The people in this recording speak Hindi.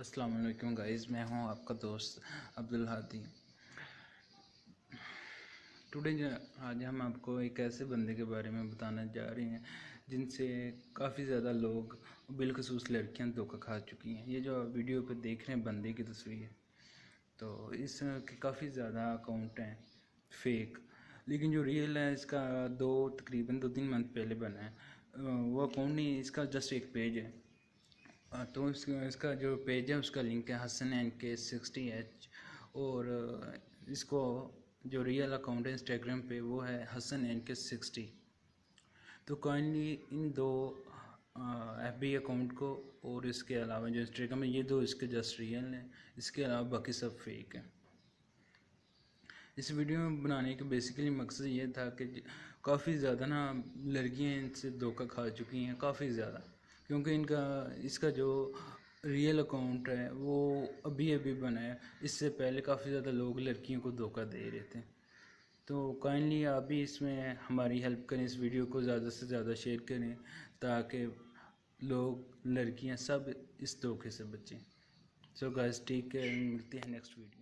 अस्सलाम वालेकुम गाइस, मैं हूं आपका दोस्त अब्दुल हादी। आज हम आपको एक ऐसे बंदे के बारे में बताने जा रहे हैं जिनसे काफ़ी ज़्यादा लोग, बिलखसूस लड़कियां धोखा खा चुकी हैं। ये जो वीडियो पे देख रहे हैं बंदे की तस्वीर, तो इसके काफ़ी ज़्यादा अकाउंट हैं फेक, लेकिन जो रियल है इसका तकरीबन 2-3 मंथ पहले बना है। वो अकाउंट नहीं, इसका जस्ट एक पेज है। तो इसका जो पेज है उसका लिंक है हसन NK60H, और इसको जो रियल अकाउंट है इंस्टाग्राम पे वो है हसन NK60। तो काइंडली इन दो FB अकाउंट को और इसके अलावा जो इंस्टाग्राम है, ये दो इसके जस्ट रियल हैं, इसके अलावा बाकी सब फेक है। इस वीडियो में बनाने का बेसिकली मकसद ये था कि काफ़ी ज़्यादा ना लड़कियां इनसे धोखा खा चुकी हैं, काफ़ी ज़्यादा, क्योंकि इसका जो रियल अकाउंट है वो अभी अभी बना है। इससे पहले काफ़ी ज़्यादा लोग लड़कियों को धोखा दे रहे थे। तो काइंडली आप भी इसमें हमारी हेल्प करें, इस वीडियो को ज़्यादा से ज़्यादा शेयर करें ताकि लोग, लड़कियां सब इस धोखे से बचें। सो गाइस, टेक केयर, मिलते हैं नेक्स्ट वीडियो।